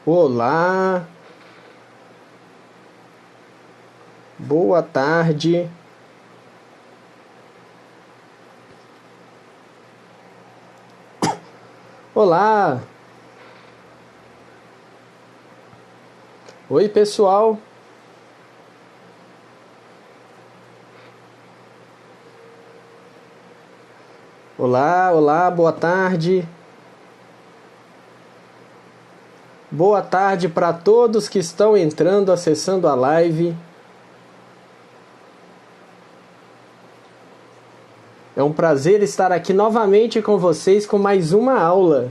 Olá, boa tarde. Olá, oi pessoal. Olá, boa tarde. Boa tarde para todos que estão entrando, acessando a live. É um prazer estar aqui novamente com vocês com mais uma aula.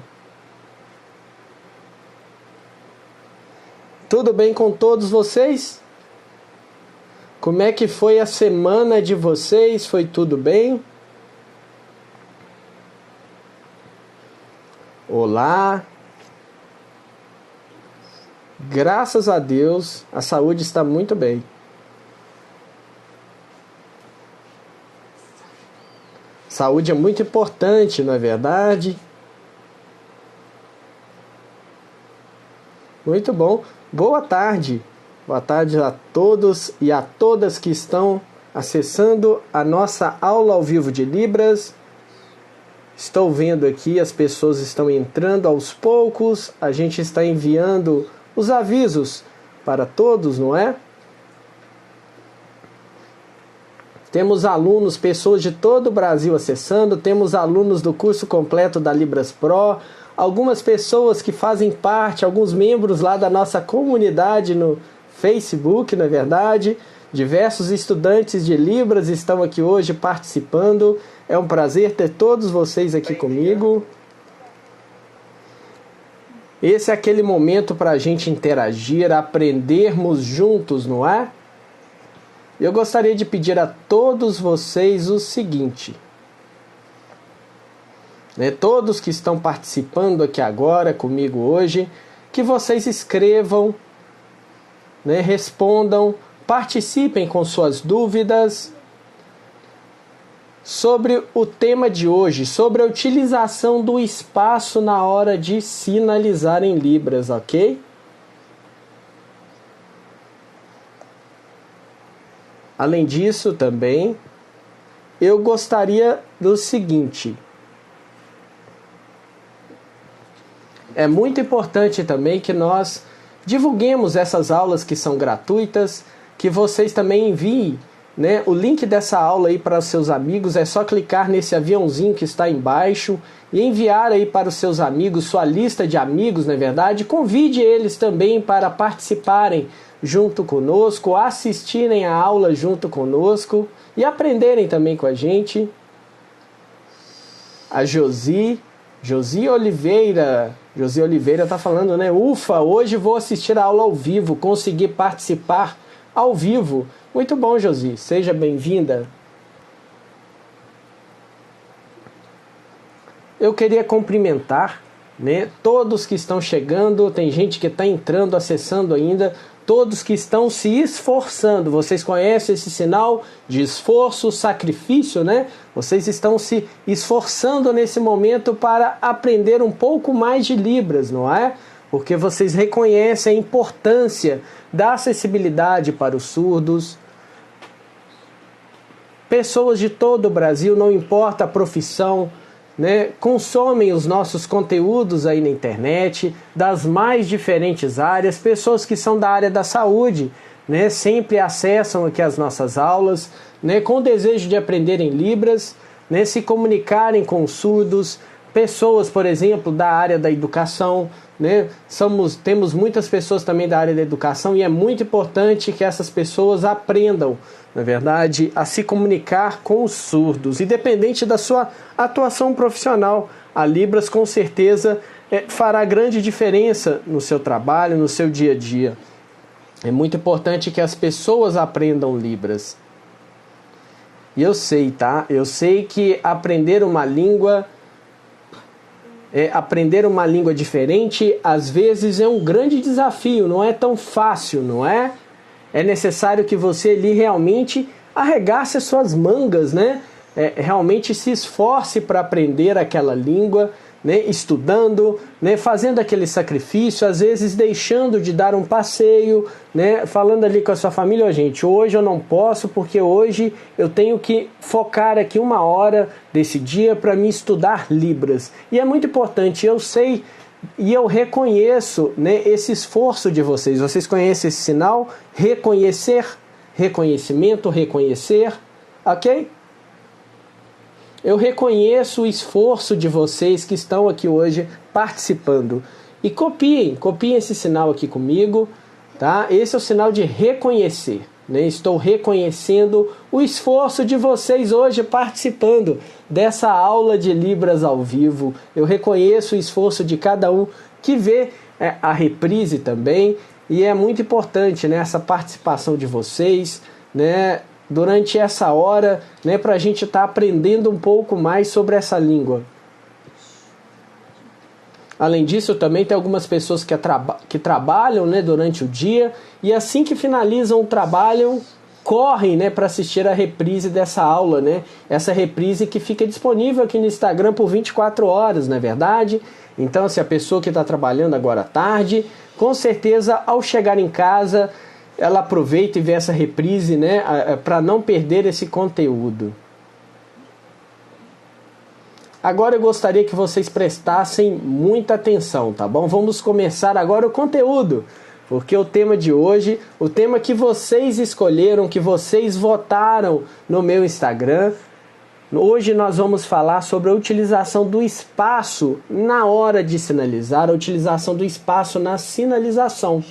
Tudo bem com todos vocês? Como é que foi a semana de vocês? Foi tudo bem? Olá. Graças a Deus, a saúde está muito bem. Saúde é muito importante, não é verdade? Muito bom. Boa tarde. Boa tarde a todos e a todas que estão acessando a nossa aula ao vivo de Libras. Estou vendo aqui, as pessoas estão entrando aos poucos. A gente está enviando os avisos para todos, não é? Temos alunos, pessoas de todo o Brasil acessando, temos alunos do curso completo da Libras Pro, algumas pessoas que fazem parte, alguns membros lá da nossa comunidade no Facebook, não é verdade? Diversos estudantes de Libras estão aqui hoje participando. É um prazer ter todos vocês aqui comigo. Esse é aquele momento para a gente interagir, aprendermos juntos, não é? Eu gostaria de pedir a todos vocês o seguinte, né, todos que estão participando aqui agora comigo hoje, que vocês escrevam, né, respondam, participem com suas dúvidas sobre o tema de hoje, sobre a utilização do espaço na hora de sinalizar em Libras, ok? Além disso, também, eu gostaria do seguinte. É muito importante também que nós divulguemos essas aulas que são gratuitas, que vocês também enviem, né, o link dessa aula aí para os seus amigos. É só clicar nesse aviãozinho que está embaixo e enviar aí para os seus amigos, sua lista de amigos, não é verdade? Convide eles também para participarem junto conosco, assistirem a aula junto conosco e aprenderem também com a gente. A Josi Oliveira está falando, né? Ufa, hoje vou assistir a aula ao vivo, consegui participar ao vivo. Muito bom, Josi, seja bem-vinda. Eu queria cumprimentar, né, todos que estão chegando, tem gente que está entrando, acessando ainda, todos que estão se esforçando. Vocês conhecem esse sinal de esforço, sacrifício, né? Vocês estão se esforçando nesse momento para aprender um pouco mais de Libras, não é? Porque vocês reconhecem a importância da acessibilidade para os surdos. Pessoas de todo o Brasil, não importa a profissão, né, consomem os nossos conteúdos aí na internet, das mais diferentes áreas. Pessoas que são da área da saúde, né, sempre acessam aqui as nossas aulas, né, com o desejo de aprenderem Libras, né, se comunicarem com os surdos. Pessoas, por exemplo, da área da educação, né, temos muitas pessoas também da área da educação, e é muito importante que essas pessoas aprendam, na verdade, a se comunicar com os surdos, independente da sua atuação profissional. A Libras com certeza fará grande diferença no seu trabalho, no seu dia a dia. É muito importante que as pessoas aprendam Libras. E eu sei, tá? Eu sei que aprender uma língua diferente, às vezes é um grande desafio, não é tão fácil, não é? É necessário que você ali realmente arregace as suas mangas, né? Realmente se esforce para aprender aquela língua, né, estudando, né, fazendo aquele sacrifício, às vezes deixando de dar um passeio, né, falando ali com a sua família, gente, hoje eu não posso porque hoje eu tenho que focar aqui 1 hora desse dia para me estudar Libras. E é muito importante, eu sei e eu reconheço, né, esse esforço de vocês. Vocês conhecem esse sinal? Reconhecer, reconhecimento, reconhecer, ok? Eu reconheço o esforço de vocês que estão aqui hoje participando. E copiem esse sinal aqui comigo, tá? Esse é o sinal de reconhecer, né? Estou reconhecendo o esforço de vocês hoje participando dessa aula de Libras ao vivo. Eu reconheço o esforço de cada um que vê a reprise também. E é muito importante, né, essa participação de vocês, né, durante essa hora, né, para a gente estar aprendendo um pouco mais sobre essa língua. Além disso, também tem algumas pessoas que trabalham, né, durante o dia e assim que finalizam o trabalho, correm, né, para assistir a reprise dessa aula, né? Essa reprise que fica disponível aqui no Instagram por 24 horas, não é verdade? Então, se a pessoa que está trabalhando agora à tarde, com certeza, ao chegar em casa, ela aproveita e vê essa reprise, né, para não perder esse conteúdo. Agora eu gostaria que vocês prestassem muita atenção, tá bom? Vamos começar agora o conteúdo, porque o tema de hoje, o tema que vocês escolheram, que vocês votaram no meu Instagram, hoje nós vamos falar sobre a utilização do espaço na hora de sinalizar, a utilização do espaço na sinalização,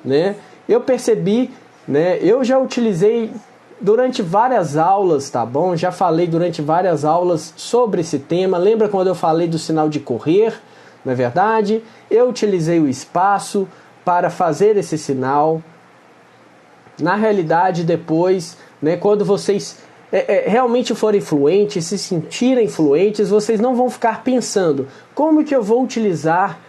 né? Eu percebi, né, eu já utilizei durante várias aulas, tá bom? Já falei durante várias aulas sobre esse tema. Lembra quando eu falei do sinal de correr? Não é verdade? Eu utilizei o espaço para fazer esse sinal. Na realidade, depois, né, quando vocês realmente forem fluentes, se sentirem fluentes, vocês não vão ficar pensando como que eu vou utilizar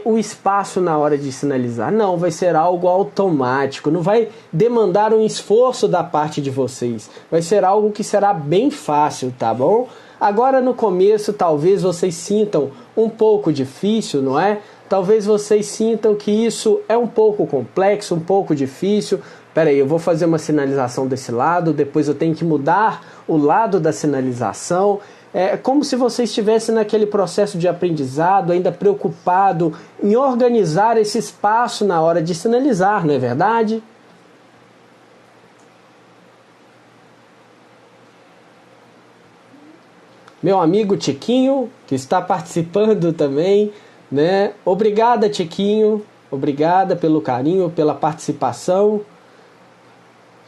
o espaço na hora de sinalizar. Não, vai ser algo automático, não vai demandar um esforço da parte de vocês. Vai ser algo que será bem fácil, tá bom? Agora no começo talvez vocês sintam um pouco difícil, não é? Talvez vocês sintam que isso é um pouco complexo, um pouco difícil. Peraí, eu vou fazer uma sinalização desse lado, depois eu tenho que mudar o lado da sinalização. É como se você estivesse naquele processo de aprendizado, ainda preocupado em organizar esse espaço na hora de sinalizar, não é verdade? Meu amigo Tiquinho, que está participando também, né? Obrigada, Tiquinho. Obrigada pelo carinho, pela participação.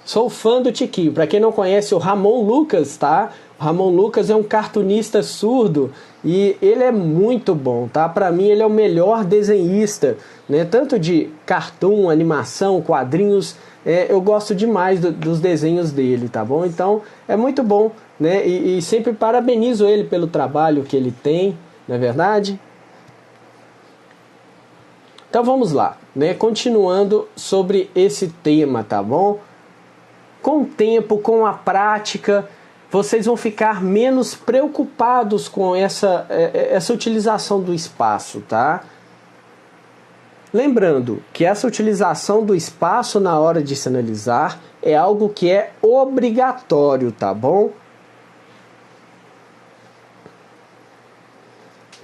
Sou fã do Tiquinho. Para quem não conhece o Ramon Lucas, tá? O Ramon Lucas é um cartunista surdo e ele é muito bom, tá? Para mim ele é o melhor desenhista, né? Tanto de cartoon, animação, quadrinhos, eu gosto demais dos desenhos dele, tá bom? Então é muito bom, né? E sempre parabenizo ele pelo trabalho que ele tem, não é verdade? Então vamos lá, né? Continuando sobre esse tema, tá bom? Com o tempo, com a prática, vocês vão ficar menos preocupados com essa utilização do espaço, tá? Lembrando que essa utilização do espaço na hora de sinalizar é algo que é obrigatório, tá bom?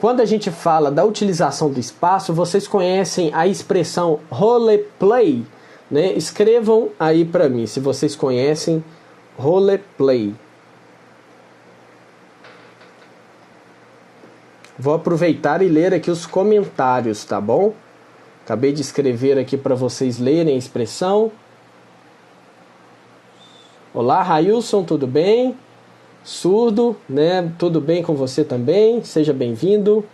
Quando a gente fala da utilização do espaço, vocês conhecem a expressão roleplay, né? Escrevam aí para mim se vocês conhecem roleplay. Vou aproveitar e ler aqui os comentários, tá bom? Acabei de escrever aqui para vocês lerem a expressão. Olá, Railson, tudo bem? Surdo, né? Tudo bem com você também? Seja bem-vindo.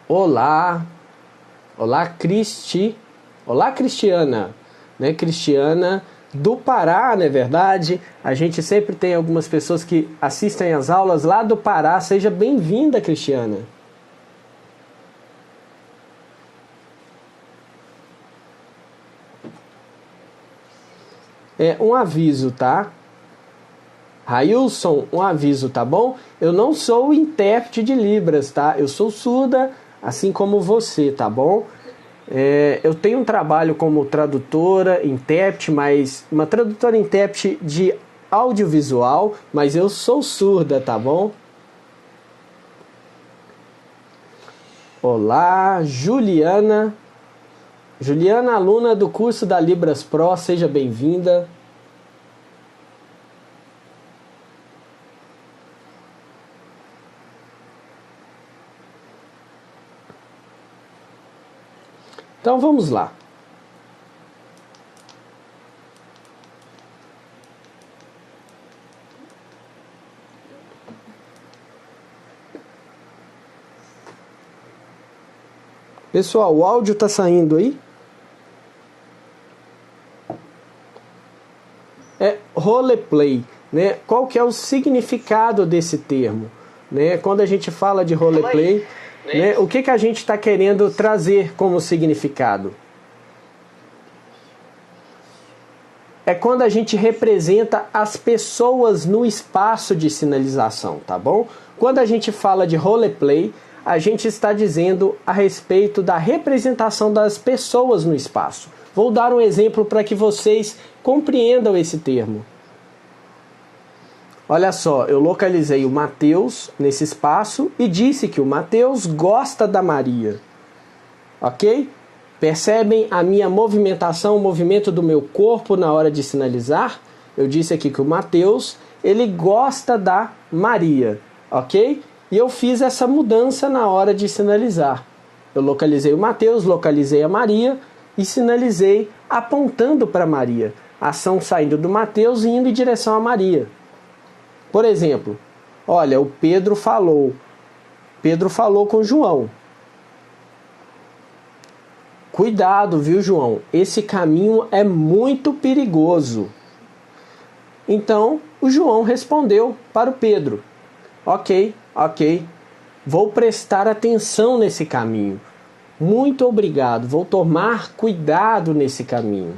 Olá. Olá, Cristi. Olá, Cristiana. Né? Cristiana do Pará, não é verdade? A gente sempre tem algumas pessoas que assistem às aulas lá do Pará. Seja bem-vinda, Cristiana. Um aviso, tá? Railson, um aviso, tá bom? Eu não sou intérprete de Libras, tá? Eu sou surda, assim como você, tá bom? Eu tenho um trabalho como tradutora, intérprete, mas uma tradutora intérprete de audiovisual, mas eu sou surda, tá bom? Olá, Juliana. Juliana, aluna do curso da Libras Pro, seja bem-vinda. Então vamos lá. Pessoal, o áudio está saindo aí? Roleplay, né? Qual que é o significado desse termo? Né? Quando a gente fala de roleplay, né? O que a gente está querendo trazer como significado? É quando a gente representa as pessoas no espaço de sinalização, tá bom? Quando a gente fala de roleplay, a gente está dizendo a respeito da representação das pessoas no espaço. Vou dar um exemplo para que vocês compreendam esse termo. Olha só, eu localizei o Mateus nesse espaço e disse que o Mateus gosta da Maria. Ok? Percebem a minha movimentação, o movimento do meu corpo na hora de sinalizar? Eu disse aqui que o Mateus, ele gosta da Maria, ok? E eu fiz essa mudança na hora de sinalizar. Eu localizei o Mateus, localizei a Maria e sinalizei apontando para Maria. Ação saindo do Mateus e indo em direção a Maria. Por exemplo, olha, o Pedro falou. Pedro falou com o João. Cuidado, viu, João? Esse caminho é muito perigoso. Então, o João respondeu para o Pedro. Ok. Vou prestar atenção nesse caminho. Muito obrigado. Vou tomar cuidado nesse caminho.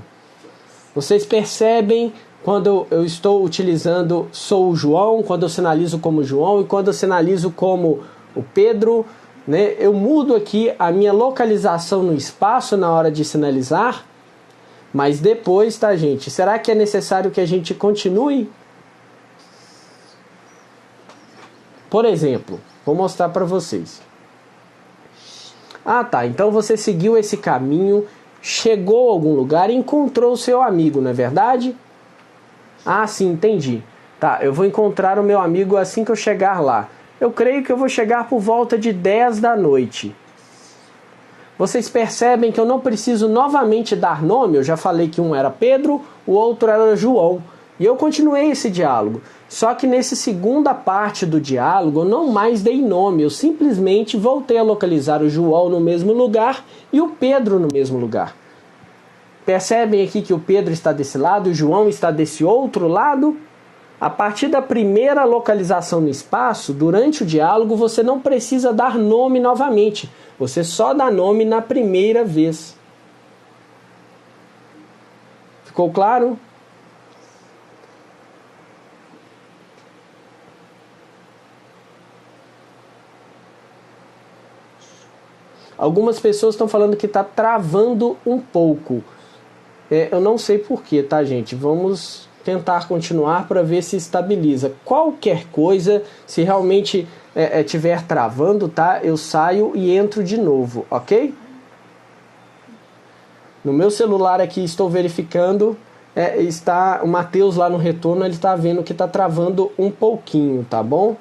Vocês percebem quando eu estou utilizando sou o João, quando eu sinalizo como João e quando eu sinalizo como o Pedro, né? Eu mudo aqui a minha localização no espaço na hora de sinalizar, mas depois, tá, gente? Será que é necessário que a gente continue? Por exemplo, vou mostrar para vocês. Ah, tá. Então você seguiu esse caminho, chegou a algum lugar e encontrou o seu amigo, não é verdade? Ah, sim, entendi. Tá, eu vou encontrar o meu amigo assim que eu chegar lá. Eu creio que eu vou chegar por volta de 10 da noite. Vocês percebem que eu não preciso novamente dar nome? Eu já falei que um era Pedro, o outro era João. E eu continuei esse diálogo. Só que nessa segunda parte do diálogo eu não mais dei nome. Eu simplesmente voltei a localizar o João no mesmo lugar e o Pedro no mesmo lugar. Percebem aqui que o Pedro está desse lado e o João está desse outro lado? A partir da primeira localização no espaço, durante o diálogo, você não precisa dar nome novamente. Você só dá nome na primeira vez. Ficou claro? Algumas pessoas estão falando que está travando um pouco. Eu não sei porquê, tá, gente? Vamos tentar continuar para ver se estabiliza. Qualquer coisa, se realmente estiver travando, tá? Eu saio e entro de novo, ok? No meu celular aqui estou verificando, está o Mateus lá no retorno, ele está vendo que está travando um pouquinho, tá bom?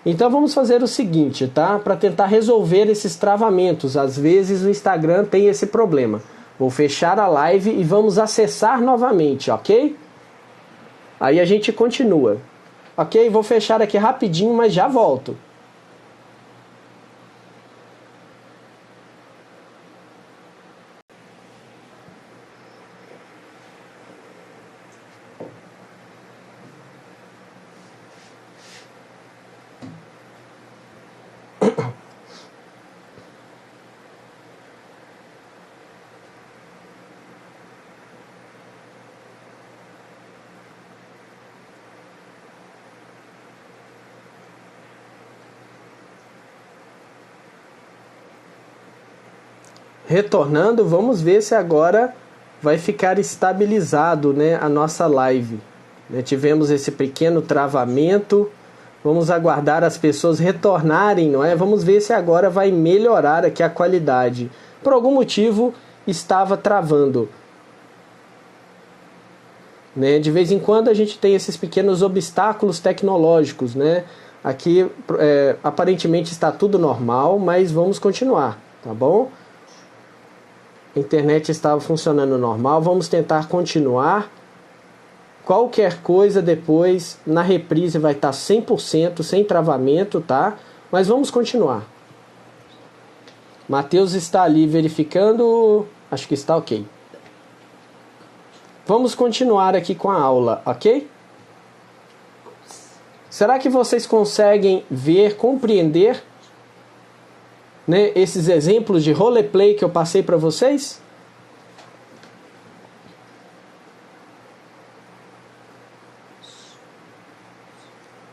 Então vamos fazer o seguinte, tá? Para tentar resolver esses travamentos. Às vezes o Instagram tem esse problema. Vou fechar a live e vamos acessar novamente, ok? Aí a gente continua. Ok? Vou fechar aqui rapidinho, mas já volto. Retornando, vamos ver se agora vai ficar estabilizado, né, a nossa live. Tivemos esse pequeno travamento. Vamos aguardar as pessoas retornarem, não é? Vamos ver se agora vai melhorar aqui a qualidade. Por algum motivo estava travando. Né? De vez em quando a gente tem esses pequenos obstáculos tecnológicos, né? Aqui aparentemente está tudo normal, mas vamos continuar, tá bom? A internet estava funcionando normal, vamos tentar continuar. Qualquer coisa depois, na reprise vai estar 100%, sem travamento, tá? Mas vamos continuar. Matheus está ali verificando, acho que está ok. Vamos continuar aqui com a aula, ok? Será que vocês conseguem ver, compreender, né, esses exemplos de roleplay que eu passei para vocês?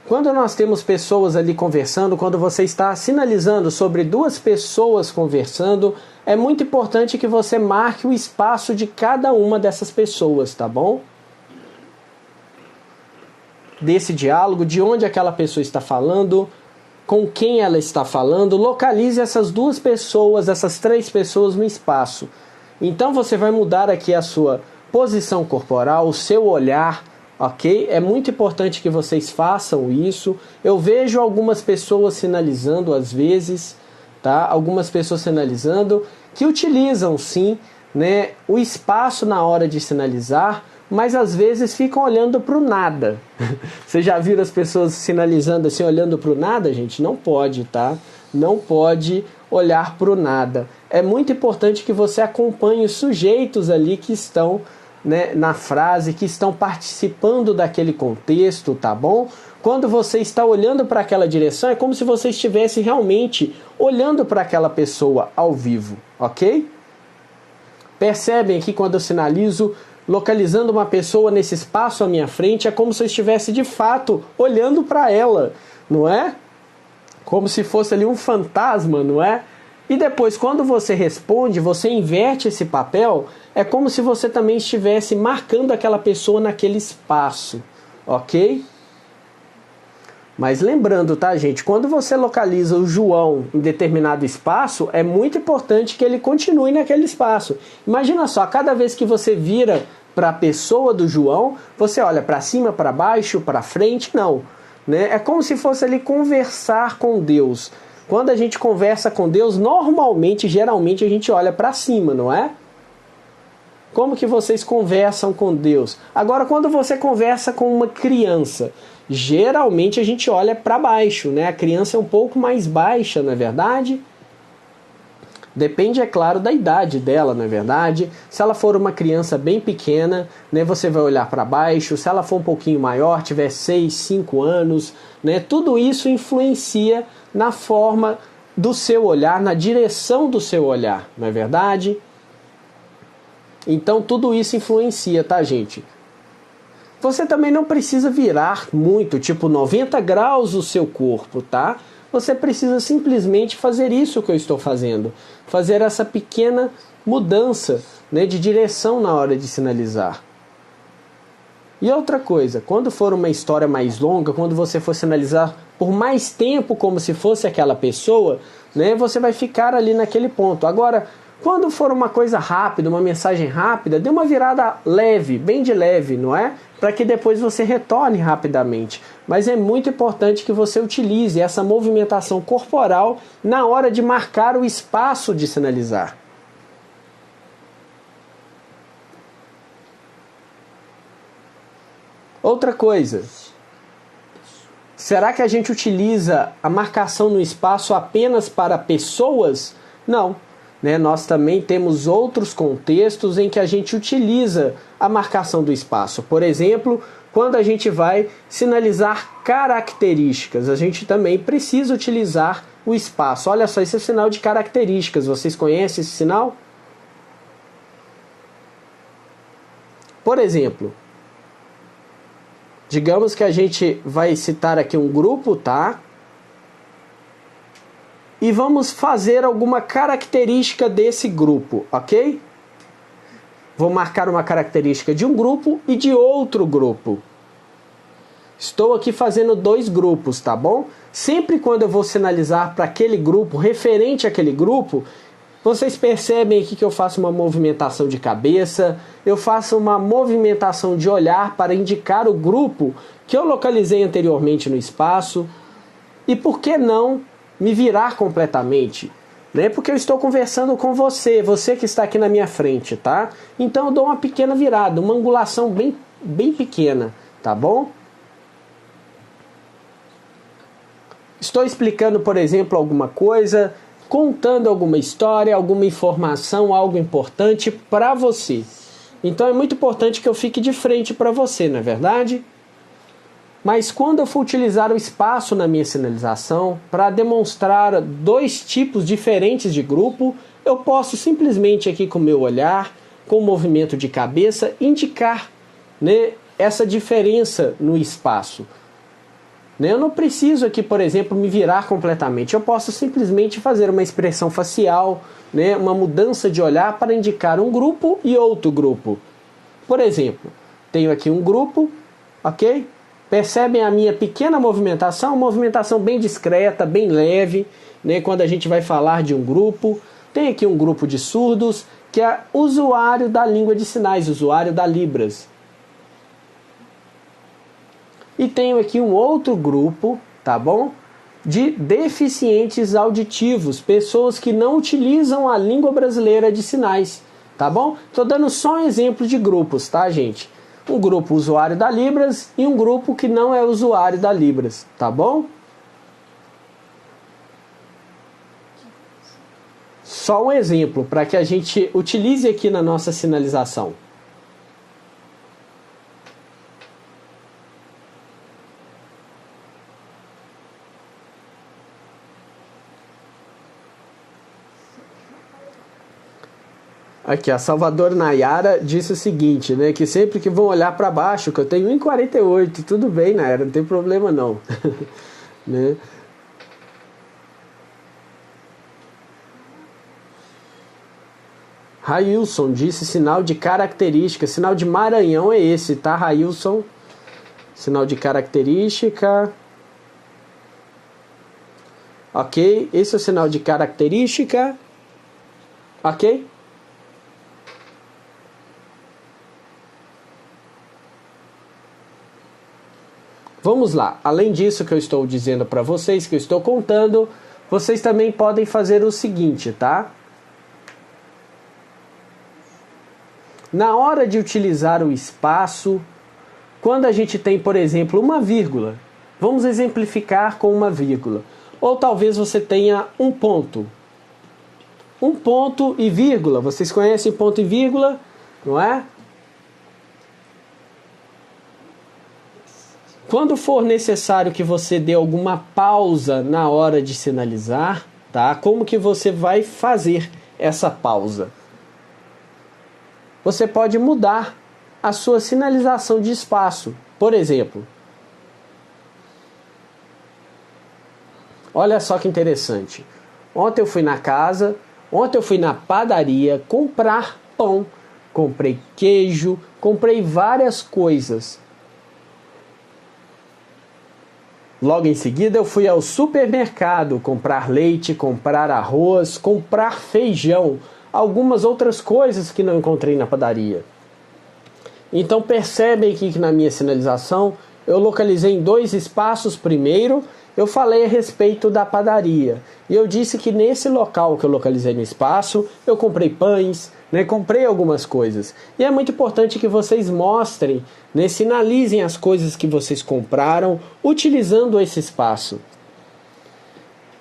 Quando nós temos pessoas ali conversando, quando você está sinalizando sobre duas pessoas conversando, é muito importante que você marque o espaço de cada uma dessas pessoas, tá bom? Desse diálogo, de onde aquela pessoa está falando, com quem ela está falando, localize essas duas pessoas, essas três pessoas no espaço. Então você vai mudar aqui a sua posição corporal, o seu olhar, ok? É muito importante que vocês façam isso. Eu vejo algumas pessoas sinalizando às vezes, tá? Algumas pessoas sinalizando que utilizam sim, né, o espaço na hora de sinalizar, mas às vezes ficam olhando para o nada. Vocês já viram as pessoas sinalizando assim, olhando para o nada, gente? Não pode, tá? Não pode olhar para o nada. É muito importante que você acompanhe os sujeitos ali que estão, né, na frase, que estão participando daquele contexto, tá bom? Quando você está olhando para aquela direção, é como se você estivesse realmente olhando para aquela pessoa ao vivo, ok? Percebem que quando eu sinalizo, localizando uma pessoa nesse espaço à minha frente, é como se eu estivesse de fato olhando para ela, não é? Como se fosse ali um fantasma, não é? E depois, quando você responde, você inverte esse papel, é como se você também estivesse marcando aquela pessoa naquele espaço, ok? Mas lembrando, tá, gente? Quando você localiza o João em determinado espaço, é muito importante que ele continue naquele espaço. Imagina só, cada vez que você vira para a pessoa do João, você olha para cima, para baixo, para frente, não. Né? É como se fosse ali conversar com Deus. Quando a gente conversa com Deus, normalmente, geralmente, a gente olha para cima, não é? Como que vocês conversam com Deus? Agora, quando você conversa com uma criança, geralmente a gente olha para baixo, né? A criança é um pouco mais baixa, não é verdade? Depende, é claro, da idade dela, não é verdade? Se ela for uma criança bem pequena, né, você vai olhar para baixo. Se ela for um pouquinho maior, tiver 6, 5 anos, né, tudo isso influencia na forma do seu olhar, na direção do seu olhar, não é verdade? Então tudo isso influencia, tá, gente? Você também não precisa virar muito, tipo 90 graus o seu corpo, tá? Você precisa simplesmente fazer isso que eu estou fazendo. Fazer essa pequena mudança, né, de direção na hora de sinalizar. E outra coisa, quando for uma história mais longa, quando você for sinalizar por mais tempo como se fosse aquela pessoa, né, você vai ficar ali naquele ponto. Agora, quando for uma coisa rápida, uma mensagem rápida, dê uma virada leve, bem de leve, não é? Para que depois você retorne rapidamente. Mas é muito importante que você utilize essa movimentação corporal na hora de marcar o espaço de sinalizar. Outra coisa, será que a gente utiliza a marcação no espaço apenas para pessoas? Não. Né? Nós também temos outros contextos em que a gente utiliza a marcação do espaço. Por exemplo, quando a gente vai sinalizar características, a gente também precisa utilizar o espaço. Olha só, esse é o sinal de características. Vocês conhecem esse sinal? Por exemplo, digamos que a gente vai citar aqui um grupo, tá? e vamos fazer alguma característica desse grupo, ok? Vou marcar uma característica de um grupo e de outro grupo. Estou aqui fazendo dois grupos, tá bom? Sempre quando eu vou sinalizar para aquele grupo, referente àquele grupo, vocês percebem aqui que eu faço uma movimentação de cabeça, eu faço uma movimentação de olhar para indicar o grupo que eu localizei anteriormente no espaço. E por que não me virar completamente? Né? Porque eu estou conversando com você que está aqui na minha frente, tá? Então eu dou uma pequena virada, uma angulação bem pequena, tá bom? Estou explicando, por exemplo, alguma coisa, contando alguma história, alguma informação, algo importante para você. Então é muito importante que eu fique de frente para você, não é verdade? Mas quando eu for utilizar o espaço na minha sinalização para demonstrar dois tipos diferentes de grupo, eu posso simplesmente aqui com o meu olhar, com o movimento de cabeça, indicar, né, essa diferença no espaço. Eu não preciso aqui, por exemplo, me virar completamente. Eu posso simplesmente fazer uma expressão facial, né, uma mudança de olhar para indicar um grupo e outro grupo. Por exemplo, tenho aqui um grupo, ok? Percebem a minha pequena movimentação bem discreta, bem leve, né, quando a gente vai falar de um grupo. Tem aqui um grupo de surdos, que é usuário da língua de sinais, usuário da Libras. E tenho aqui um outro grupo, tá bom? De deficientes auditivos, pessoas que não utilizam a língua brasileira de sinais, tá bom? Tô dando só um exemplo de grupos, tá, gente? Um grupo usuário da Libras e um grupo que não é usuário da Libras, tá bom? Só um exemplo para que a gente utilize aqui na nossa sinalização. Aqui, a Salvador Nayara disse o seguinte, né, que sempre que vão olhar para baixo, que eu tenho 1,48, tudo bem, Nayara, não tem problema não. Né? Railson disse sinal de característica, sinal de Maranhão é esse, tá, Railson? Sinal de característica. Ok, esse é o sinal de característica. Ok? Vamos lá, além disso que eu estou dizendo para vocês, que eu estou contando, vocês também podem fazer o seguinte, tá? Na hora de utilizar o espaço, quando a gente tem, por exemplo, uma vírgula, vamos exemplificar com uma vírgula. Ou talvez você tenha um ponto. Um ponto e vírgula, vocês conhecem ponto e vírgula, não é? Quando for necessário que você dê alguma pausa na hora de sinalizar, tá? Como que você vai fazer essa pausa? Você pode mudar a sua sinalização de espaço. Por exemplo, olha só que interessante. Ontem eu fui na padaria comprar pão, comprei queijo, comprei várias coisas. Logo em seguida eu fui ao supermercado comprar leite, comprar arroz, comprar feijão, algumas outras coisas que não encontrei na padaria. Então percebem que na minha sinalização eu localizei em dois espaços. Primeiro, eu falei a respeito da padaria. E eu disse que nesse local que eu localizei no espaço, eu comprei pães, né, comprei algumas coisas. E é muito importante que vocês mostrem, né, sinalizem as coisas que vocês compraram utilizando esse espaço.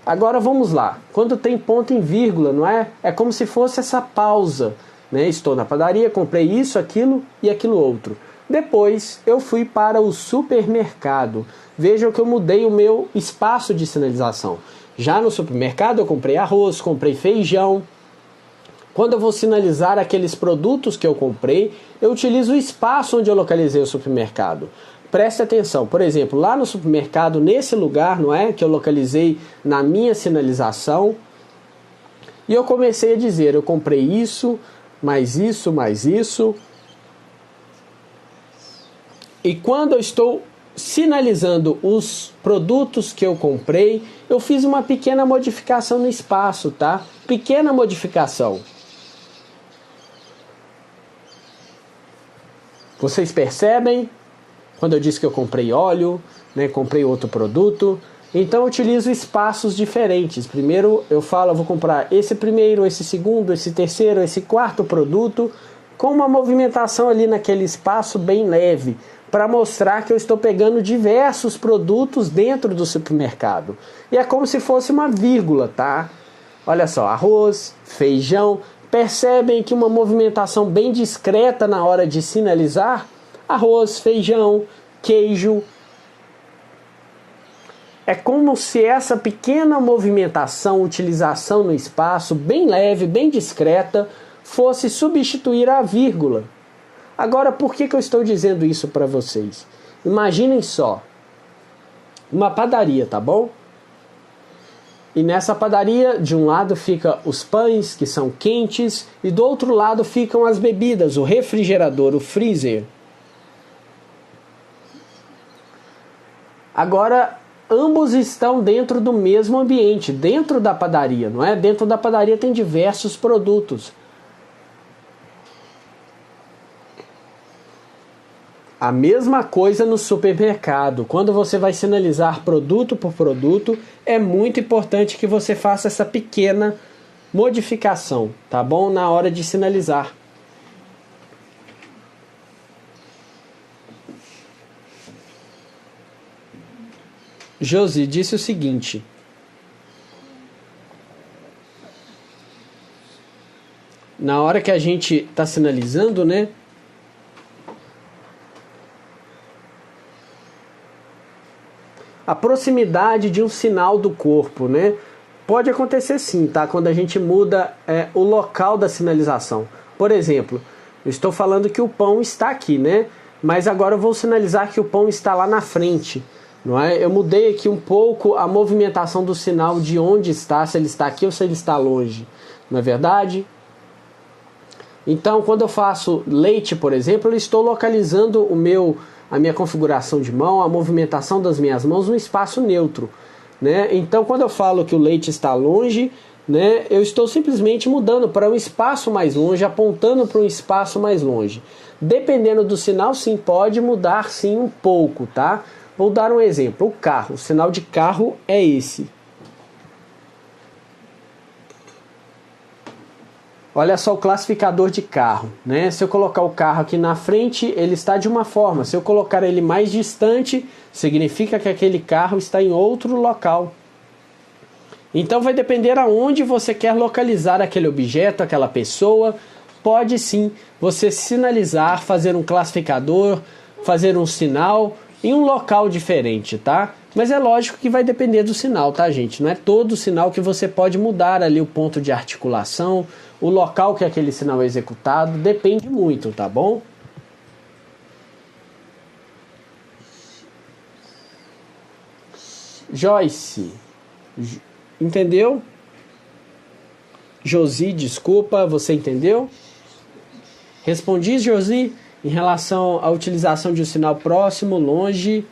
Agora vamos lá. Quando tem ponto em vírgula, não é? É como se fosse essa pausa. Né? Estou na padaria, comprei isso, aquilo e aquilo outro. Depois eu fui para o supermercado. Vejam que eu mudei o meu espaço de sinalização. Já no supermercado eu comprei arroz, comprei feijão. Quando eu vou sinalizar aqueles produtos que eu comprei, eu utilizo o espaço onde eu localizei o supermercado. Preste atenção, por exemplo, lá no supermercado, nesse lugar, não é, que eu localizei na minha sinalização, e eu comecei a dizer, eu comprei isso, mais isso, mais isso. E quando eu estou sinalizando os produtos que eu comprei, eu fiz uma pequena modificação no espaço, tá? Pequena modificação. Vocês percebem? Quando eu disse que eu comprei óleo, né, comprei outro produto, então eu utilizo espaços diferentes. Primeiro eu falo, eu vou comprar esse primeiro, esse segundo, esse terceiro, esse quarto produto, com uma movimentação ali naquele espaço bem leve, para mostrar que eu estou pegando diversos produtos dentro do supermercado. E é como se fosse uma vírgula, tá? Olha só, arroz, feijão. Percebem que uma movimentação bem discreta na hora de sinalizar? Arroz, feijão, queijo. É como se essa pequena movimentação, utilização no espaço, bem leve, bem discreta, fosse substituir a vírgula. Agora, por que eu estou dizendo isso para vocês? Imaginem só, uma padaria, tá bom? E nessa padaria, de um lado fica os pães, que são quentes, e do outro lado ficam as bebidas, o refrigerador, o freezer. Agora, ambos estão dentro do mesmo ambiente, dentro da padaria, não é? Dentro da padaria tem diversos produtos. A mesma coisa no supermercado. Quando você vai sinalizar produto por produto, é muito importante que você faça essa pequena modificação, tá bom? Na hora de sinalizar. Josi disse o seguinte: na hora que a gente está sinalizando, né? A proximidade de um sinal do corpo, né? Pode acontecer sim, tá? Quando a gente muda o local da sinalização. Por exemplo, eu estou falando que o pão está aqui, né? Mas agora eu vou sinalizar que o pão está lá na frente, não é? Eu mudei aqui um pouco a movimentação do sinal de onde está, se ele está aqui ou se ele está longe, não é verdade? Então, quando eu faço leite, por exemplo, eu estou localizando a minha configuração de mão, a movimentação das minhas mãos no espaço neutro, né? Então, quando eu falo que o leite está longe, né, eu estou simplesmente mudando para um espaço mais longe, apontando para um espaço mais longe. Dependendo do sinal, sim, pode mudar sim um pouco, tá? Vou dar um exemplo, o carro, o sinal de carro é esse. Olha só o classificador de carro, né? Se eu colocar o carro aqui na frente, ele está de uma forma. Se eu colocar ele mais distante, significa que aquele carro está em outro local. Então vai depender aonde você quer localizar aquele objeto, aquela pessoa. Pode sim você sinalizar, fazer um classificador, fazer um sinal em um local diferente, tá? Mas é lógico que vai depender do sinal, tá, gente? Não é todo sinal que você pode mudar ali o ponto de articulação, o local que aquele sinal é executado, depende muito, tá bom? Joyce, entendeu? Josi, desculpa, você entendeu? Respondi, Josi, em relação à utilização de um sinal próximo, longe.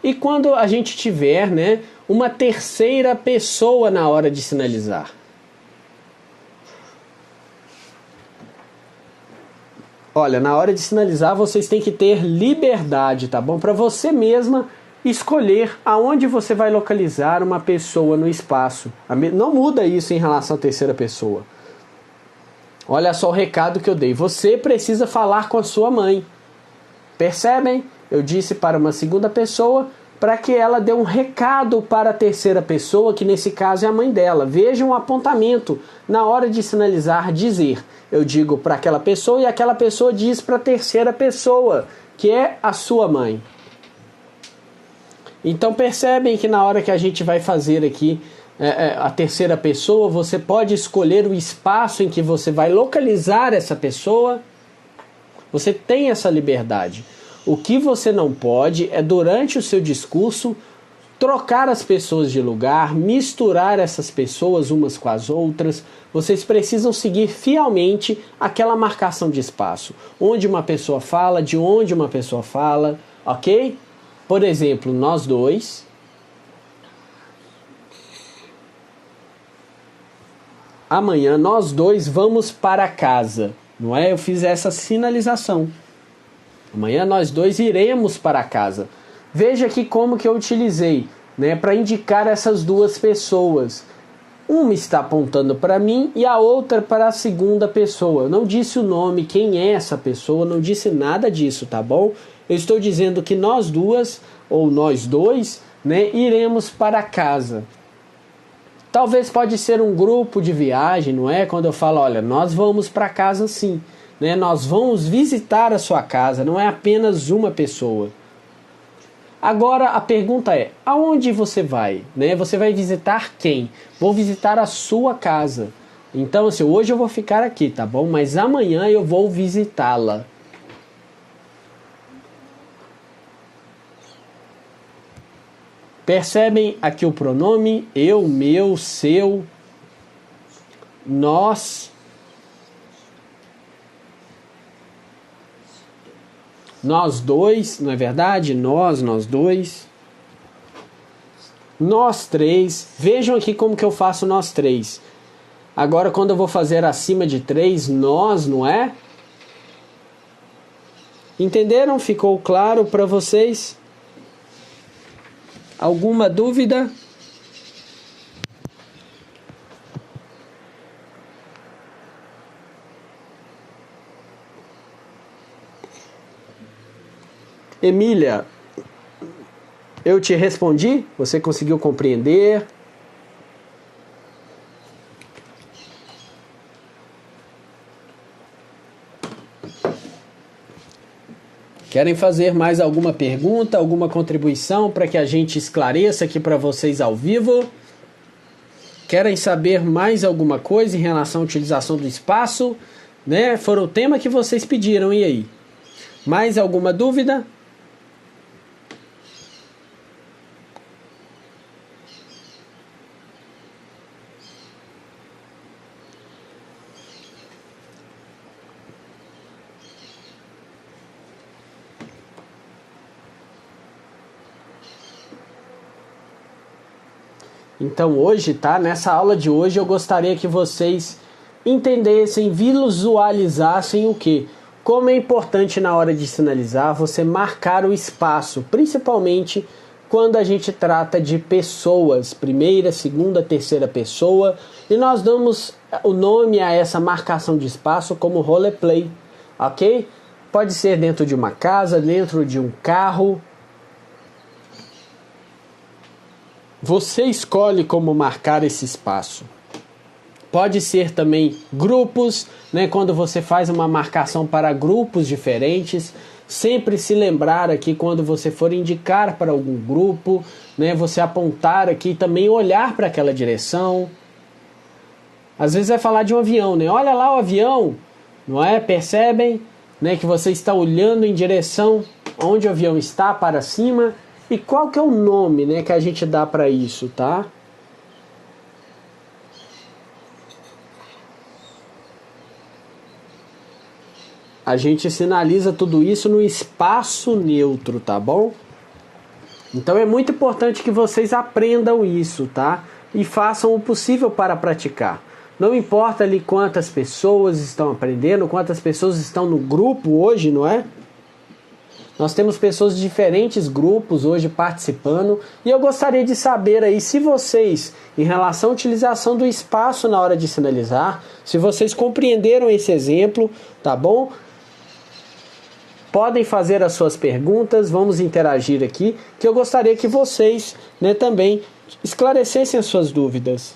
E quando a gente tiver, né, uma terceira pessoa na hora de sinalizar? Olha, na hora de sinalizar vocês têm que ter liberdade, tá bom? Para você mesma escolher aonde você vai localizar uma pessoa no espaço. Não muda isso em relação à terceira pessoa. Olha só o recado que eu dei. Você precisa falar com a sua mãe. Percebem? Eu disse para uma segunda pessoa, para que ela dê um recado para a terceira pessoa, que nesse caso é a mãe dela. Veja um apontamento na hora de sinalizar, dizer. Eu digo para aquela pessoa e aquela pessoa diz para a terceira pessoa, que é a sua mãe. Então percebem que na hora que a gente vai fazer aqui a terceira pessoa, você pode escolher o espaço em que você vai localizar essa pessoa. Você tem essa liberdade. O que você não pode é, durante o seu discurso, trocar as pessoas de lugar, misturar essas pessoas umas com as outras. Vocês precisam seguir fielmente aquela marcação de espaço. Onde uma pessoa fala, de onde uma pessoa fala, ok? Por exemplo, nós dois. Amanhã nós dois vamos para casa. Não é? Eu fiz essa sinalização. Amanhã nós dois iremos para casa. Veja aqui como que eu utilizei, né, para indicar essas duas pessoas. Uma está apontando para mim e a outra para a segunda pessoa. Eu não disse o nome, quem é essa pessoa, não disse nada disso, tá bom? Eu estou dizendo que nós duas, ou nós dois, né, iremos para casa. Talvez pode ser um grupo de viagem, não é? Quando eu falo, olha, nós vamos para casa sim, né? Nós vamos visitar a sua casa, não é apenas uma pessoa. Agora a pergunta é, aonde você vai? Né? Você vai visitar quem? Vou visitar a sua casa. Então, assim, hoje eu vou ficar aqui, tá bom? Mas amanhã eu vou visitá-la. Percebem aqui o pronome eu, meu, seu, nós. Nós dois, não é verdade? Nós dois. Nós três. Vejam aqui como que eu faço nós três. Agora quando eu vou fazer acima de 3, nós, não é? Entenderam? Ficou claro para vocês? Alguma dúvida? Emília, eu te respondi? Você conseguiu compreender? Querem fazer mais alguma pergunta, alguma contribuição para que a gente esclareça aqui para vocês ao vivo? Querem saber mais alguma coisa em relação à utilização do espaço? Né? Foi o tema que vocês pediram, e aí? Mais alguma dúvida? Então hoje, tá? Nessa aula de hoje eu gostaria que vocês entendessem, visualizassem o quê? Como é importante na hora de sinalizar você marcar o espaço, principalmente quando a gente trata de pessoas, primeira, segunda, terceira pessoa, e nós damos o nome a essa marcação de espaço como roleplay, ok? Pode ser dentro de uma casa, dentro de um carro. Você escolhe como marcar esse espaço. Pode ser também grupos, né? Quando você faz uma marcação para grupos diferentes, sempre se lembrar aqui quando você for indicar para algum grupo, né? Você apontar aqui e também olhar para aquela direção. Às vezes vai falar de um avião, né? Olha lá o avião, não é? Percebem, né, que você está olhando em direção onde o avião está, para cima. E qual que é o nome, né, que a gente dá para isso, tá? A gente sinaliza tudo isso no espaço neutro, tá bom? Então é muito importante que vocês aprendam isso, tá? E façam o possível para praticar. Não importa ali quantas pessoas estão aprendendo, quantas pessoas estão no grupo hoje, não é? Nós temos pessoas de diferentes grupos hoje participando e eu gostaria de saber aí se vocês, em relação à utilização do espaço na hora de sinalizar, se vocês compreenderam esse exemplo, tá bom? podem fazer as suas perguntas, vamos interagir aqui, que eu gostaria que vocês, né, também esclarecessem as suas dúvidas.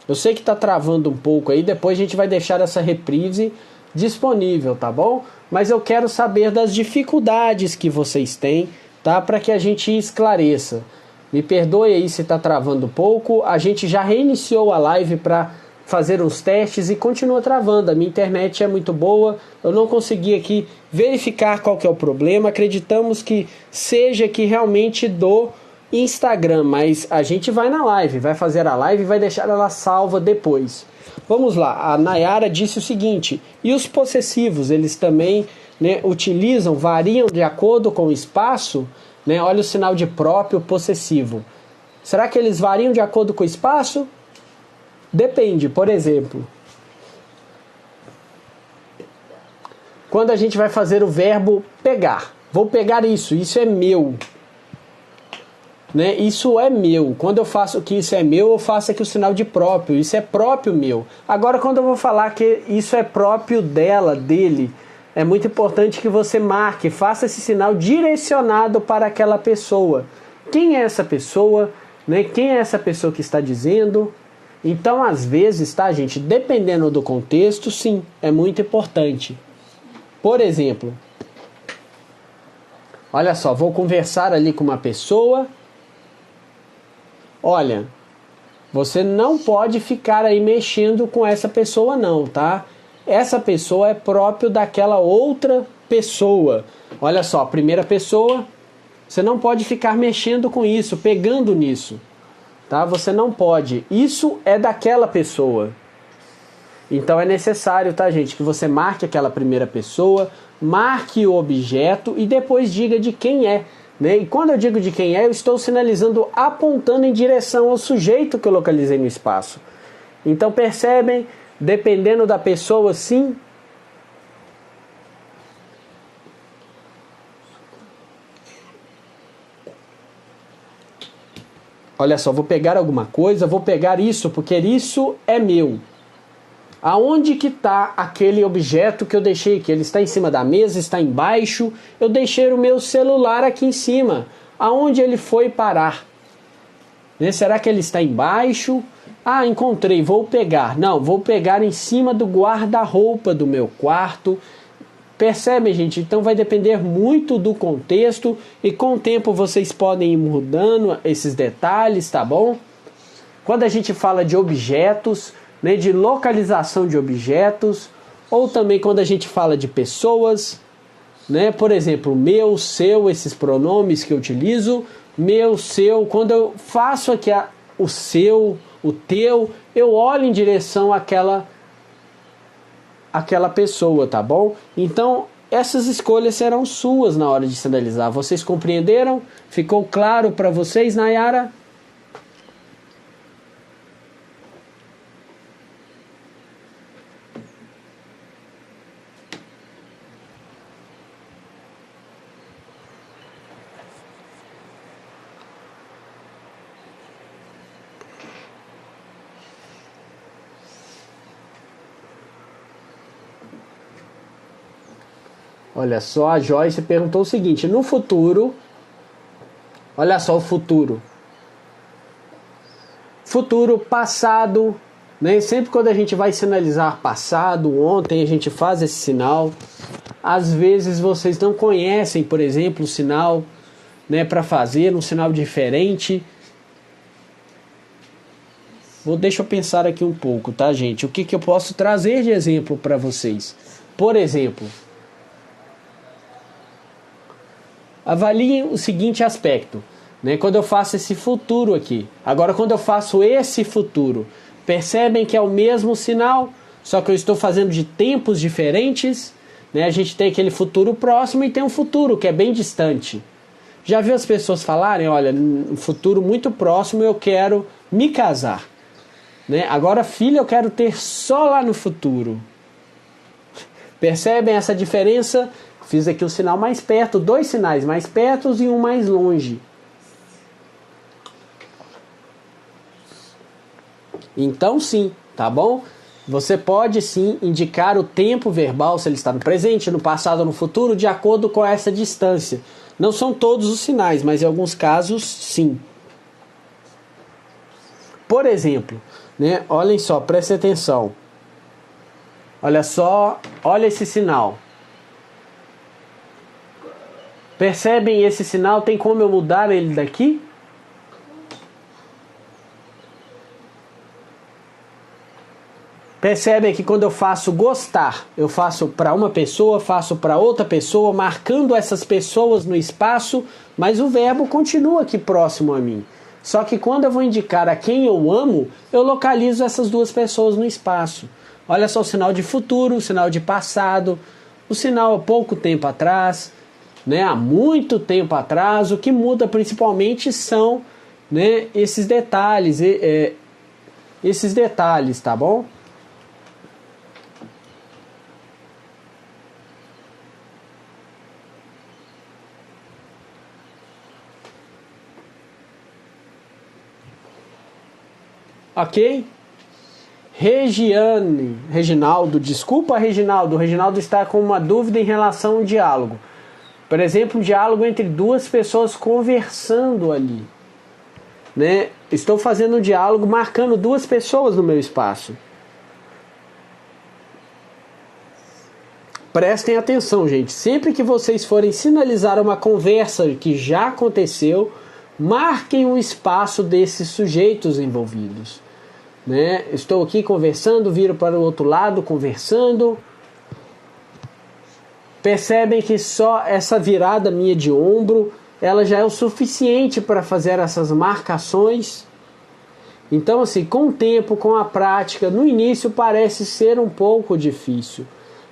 Eu sei que está travando um pouco aí, depois a gente vai deixar essa reprise disponível, tá bom? Mas eu quero saber das dificuldades que vocês têm, tá? Para que a gente esclareça. Me perdoe aí se está travando um pouco, a gente já reiniciou a live para fazer uns testes e continua travando. A minha internet é muito boa, eu não consegui aqui verificar qual que é o problema. Acreditamos que seja aqui realmente do Instagram, mas a gente vai na live, vai fazer a live e vai deixar ela salva depois. Vamos lá, a Nayara disse o seguinte: e os possessivos, eles também, né, utilizam, variam de acordo com o espaço, né? Olha o sinal de próprio possessivo. Será que eles variam de acordo com o espaço? Depende, por exemplo, quando a gente vai fazer o verbo pegar, vou pegar isso é meu, né? Isso é meu. Quando eu faço que isso é meu, eu faço aqui o sinal de próprio, isso é próprio meu. Agora, quando eu vou falar que isso é próprio dela, dele, é muito importante que você marque, faça esse sinal direcionado para aquela pessoa. Quem é essa pessoa, né? Quem é essa pessoa que está dizendo? Então, às vezes, tá, gente, dependendo do contexto, sim, é muito importante. Por exemplo, olha só, vou conversar ali com uma pessoa. Olha, você não pode ficar aí mexendo com essa pessoa não, tá? Essa pessoa é próprio daquela outra pessoa. Olha só, primeira pessoa, você não pode ficar mexendo com isso, pegando nisso. Tá? Você não pode. Isso é daquela pessoa. Então é necessário, tá, gente, que você marque aquela primeira pessoa, marque o objeto e depois diga de quem é. Né? E quando eu digo de quem é, eu estou sinalizando, apontando em direção ao sujeito que eu localizei no espaço. Então percebem, dependendo da pessoa, sim. Olha só, vou pegar alguma coisa, vou pegar isso, porque isso é meu. Aonde que está aquele objeto que eu deixei aqui? Ele está em cima da mesa, está embaixo. Eu deixei o meu celular aqui em cima. Aonde ele foi parar? Né? Será que ele está embaixo? Ah, encontrei, vou pegar. Não, vou pegar em cima do guarda-roupa do meu quarto. Percebem, gente? Então vai depender muito do contexto e com o tempo vocês podem ir mudando esses detalhes, tá bom? Quando a gente fala de objetos, né, de localização de objetos, ou também quando a gente fala de pessoas, né, por exemplo, meu, seu, esses pronomes que eu utilizo, meu, seu, quando eu faço aqui o seu, o teu, eu olho em direção àquela pessoa, tá bom? Então, essas escolhas serão suas na hora de sinalizar. Vocês compreenderam? Ficou claro para vocês, Nayara? Olha só, a Joyce perguntou o seguinte: no futuro, olha só o futuro. Futuro, passado, né? Sempre quando a gente vai sinalizar passado, ontem, a gente faz esse sinal. Às vezes vocês não conhecem, por exemplo, o sinal, né, para fazer um sinal diferente. Deixa eu pensar aqui um pouco, tá, gente? O que eu posso trazer de exemplo para vocês? Por exemplo, avaliem o seguinte aspecto, né? Quando eu faço esse futuro aqui. Agora, quando eu faço esse futuro, percebem que é o mesmo sinal, só que eu estou fazendo de tempos diferentes, né? A gente tem aquele futuro próximo e tem um futuro que é bem distante. Já viu as pessoas falarem, olha, no futuro muito próximo eu quero me casar, né? Agora, filho, eu quero ter só lá no futuro. Percebem essa diferença? Fiz aqui o sinal mais perto, 2 sinais mais perto e um mais longe. Então sim, tá bom? Você pode sim indicar o tempo verbal, se ele está no presente, no passado ou no futuro, de acordo com essa distância. Não são todos os sinais, mas em alguns casos sim. Por exemplo, né? Olhem só, prestem atenção. Olha só, olha esse sinal. Percebem esse sinal? Tem como eu mudar ele daqui? Percebem que quando eu faço gostar, eu faço para uma pessoa, faço para outra pessoa, marcando essas pessoas no espaço, mas o verbo continua aqui próximo a mim. Só que quando eu vou indicar a quem eu amo, eu localizo essas duas pessoas no espaço. Olha só o sinal de futuro, o sinal de passado, o sinal há pouco tempo atrás, né, há muito tempo atrás. O que muda principalmente são, né, esses detalhes, tá bom? Ok? Reginaldo, desculpa, Reginaldo. O Reginaldo está com uma dúvida em relação ao diálogo. Por exemplo, um diálogo entre duas pessoas conversando ali, né? Estou fazendo um diálogo marcando duas pessoas no meu espaço. Prestem atenção, gente. Sempre que vocês forem sinalizar uma conversa que já aconteceu, marquem o espaço desses sujeitos envolvidos. Né? Estou aqui conversando, viro para o outro lado conversando. Percebem que só essa virada minha de ombro, ela já é o suficiente para fazer essas marcações. Então, assim, com o tempo, com a prática, no início parece ser um pouco difícil.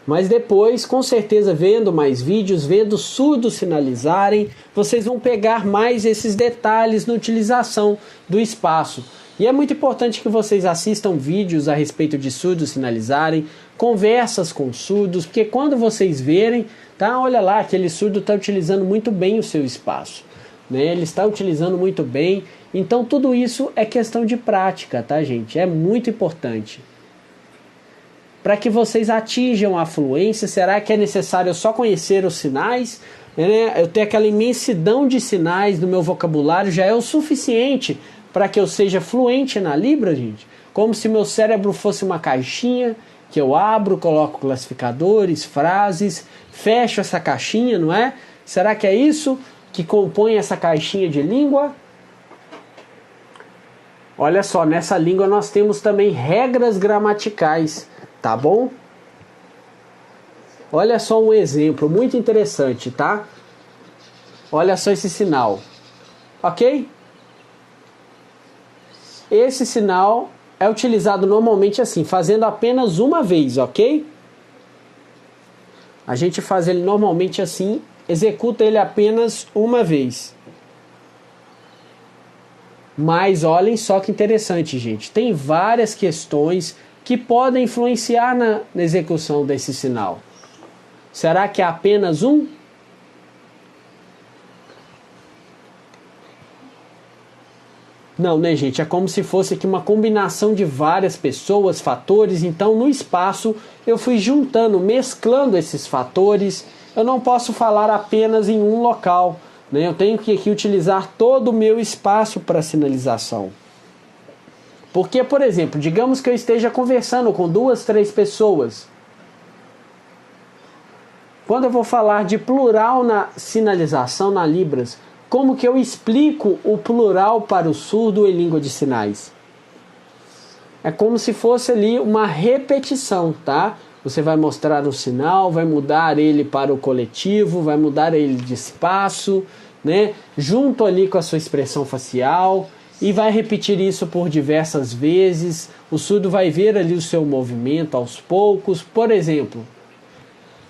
Mas depois, com certeza, vendo mais vídeos, vendo surdos sinalizarem, vocês vão pegar mais esses detalhes na utilização do espaço. E é muito importante que vocês assistam vídeos a respeito de surdos sinalizarem, conversas com surdos, porque quando vocês verem, tá, olha lá, aquele surdo está utilizando muito bem o seu espaço, né? Ele está utilizando muito bem. Então tudo isso é questão de prática, tá, gente? É muito importante. Para que vocês atinjam a fluência, será que é necessário só conhecer os sinais? Né? Eu tenho aquela imensidão de sinais no meu vocabulário, já é o suficiente para que eu seja fluente na Libra, gente? Como se meu cérebro fosse uma caixinha que eu abro, coloco classificadores, frases, fecho essa caixinha, não é? Será que é isso que compõe essa caixinha de língua? Olha só, nessa língua nós temos também regras gramaticais, tá bom? Olha só um exemplo muito interessante, tá? Olha só esse sinal, ok? Esse sinal é utilizado normalmente assim, fazendo apenas uma vez, ok? A gente faz ele normalmente assim, executa ele apenas uma vez. Mas olhem só que interessante, gente. Tem várias questões que podem influenciar na execução desse sinal. Será que é apenas um? Não, né, gente? É como se fosse aqui uma combinação de várias pessoas, fatores. Então, no espaço, eu fui juntando, mesclando esses fatores. Eu não posso falar apenas em um local, né? Eu tenho que aqui utilizar todo o meu espaço para sinalização. Porque, por exemplo, digamos que eu esteja conversando com 2, 3 pessoas. Quando eu vou falar de plural na sinalização, na Libras, como que eu explico o plural para o surdo em língua de sinais? É como se fosse ali uma repetição, tá? Você vai mostrar um sinal, vai mudar ele para o coletivo, vai mudar ele de espaço, né? Junto ali com a sua expressão facial, e vai repetir isso por diversas vezes. O surdo vai ver ali o seu movimento aos poucos. Por exemplo,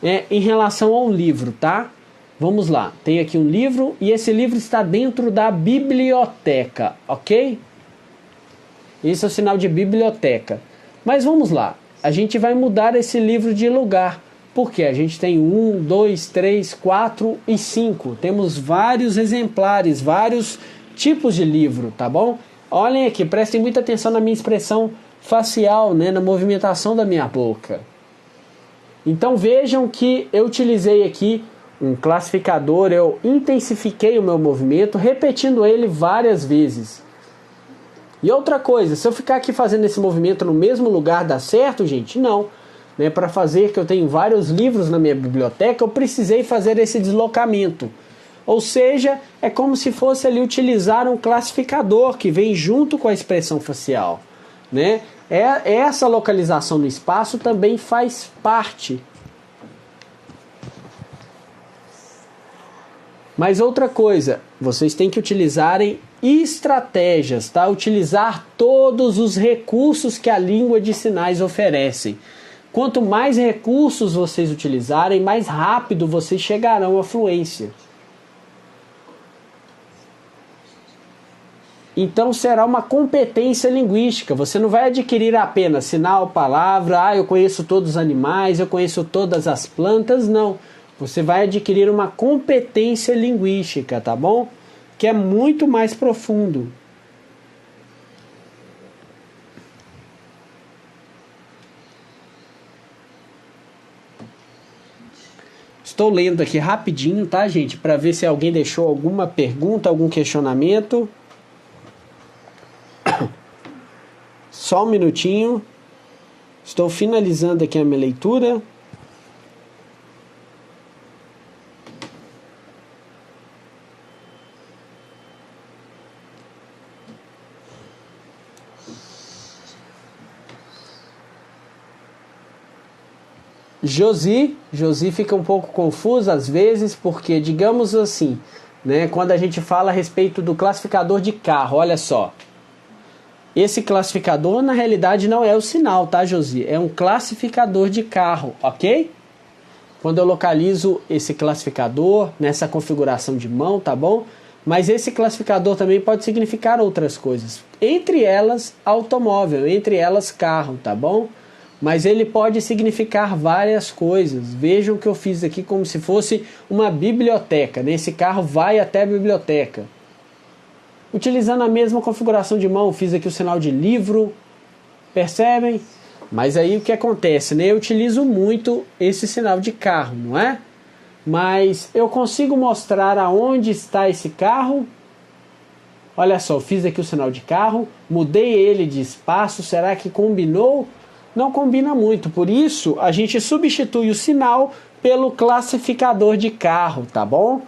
em relação ao livro, tá? Vamos lá, tem aqui um livro e esse livro está dentro da biblioteca, ok? Esse é o sinal de biblioteca. Mas vamos lá, a gente vai mudar esse livro de lugar. Porque a gente tem 1, 2, 3, 4 e 5. Temos vários exemplares, vários tipos de livro, tá bom? Olhem aqui, prestem muita atenção na minha expressão facial, né, na movimentação da minha boca. Então vejam que eu utilizei aqui um classificador, eu intensifiquei o meu movimento, repetindo ele várias vezes. E outra coisa, se eu ficar aqui fazendo esse movimento no mesmo lugar, dá certo, gente? Não. Né, para fazer, que eu tenho vários livros na minha biblioteca, eu precisei fazer esse deslocamento. Ou seja, é como se fosse ali utilizar um classificador que vem junto com a expressão facial. Né? Essa localização no espaço também faz parte. Mas outra coisa, vocês têm que utilizarem estratégias, tá? Utilizar todos os recursos que a língua de sinais oferece. Quanto mais recursos vocês utilizarem, mais rápido vocês chegarão à fluência. Então será uma competência linguística. Você não vai adquirir apenas sinal, palavra, eu conheço todos os animais, eu conheço todas as plantas, não. Você vai adquirir uma competência linguística, tá bom? Que é muito mais profundo. Estou lendo aqui rapidinho, tá, gente? Para ver se alguém deixou alguma pergunta, algum questionamento. Só um minutinho. Estou finalizando aqui a minha leitura. Josi fica um pouco confuso às vezes, porque, digamos assim, né, quando a gente fala a respeito do classificador de carro, olha só. Esse classificador, na realidade, não é o sinal, tá, Josi? É um classificador de carro, ok? Quando eu localizo esse classificador nessa configuração de mão, tá bom? Mas esse classificador também pode significar outras coisas. Entre elas, automóvel, entre elas, carro, tá bom? Mas ele pode significar várias coisas. Vejam que eu fiz aqui como se fosse uma biblioteca. Nesse carro vai até a biblioteca. Utilizando a mesma configuração de mão, fiz aqui o sinal de livro. Percebem? Mas aí o que acontece, né? Eu utilizo muito esse sinal de carro, não é? Mas eu consigo mostrar aonde está esse carro? Olha só, eu fiz aqui o sinal de carro, mudei ele de espaço, será que combinou? Não combina muito, por isso a gente substitui o sinal pelo classificador de carro, tá bom?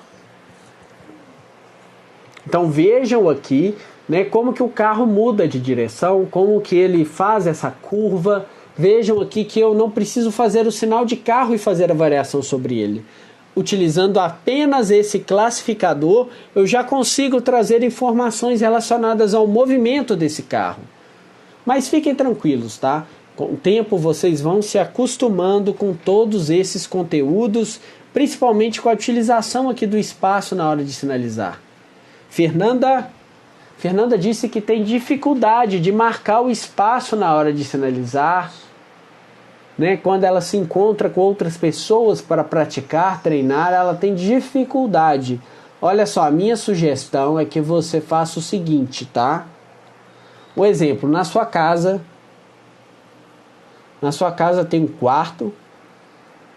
Então vejam aqui, né, como que o carro muda de direção, como que ele faz essa curva. Vejam aqui que eu não preciso fazer o sinal de carro e fazer a variação sobre ele. Utilizando apenas esse classificador, eu já consigo trazer informações relacionadas ao movimento desse carro. Mas fiquem tranquilos, tá? Com o tempo vocês vão se acostumando com todos esses conteúdos, principalmente com a utilização aqui do espaço na hora de sinalizar. Fernanda disse que tem dificuldade de marcar o espaço na hora de sinalizar, né? Quando ela se encontra com outras pessoas para praticar, treinar, ela tem dificuldade. Olha só, a minha sugestão é que você faça o seguinte, tá? Um exemplo, na sua casa tem um quarto,